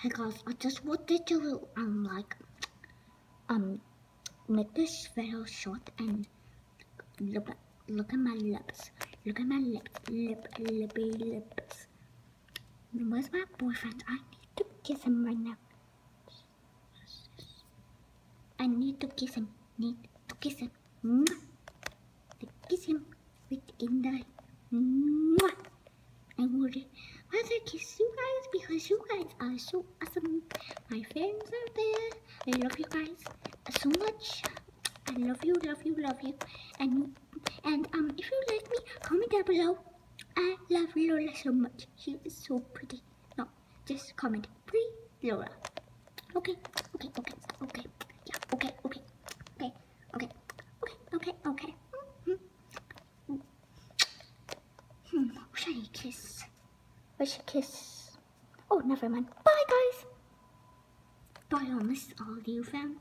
Hey guys, I just wanted to make this video short and look at my lips. Look at my lippy lips. Where's my boyfriend? I need to kiss him right now. I need to kiss him. Mwah. To kiss him within the mwah. I would rather kiss you guys because you guys are so awesome. My friends are there. I love you guys so much. I love you. And if you like me, comment down below. I love Lola so much. She is so pretty. No, just comment pretty Lola. Okay. Yeah, okay. Who should I kiss? I should kiss. Oh, never mind. Bye, guys. Bye, all you fans.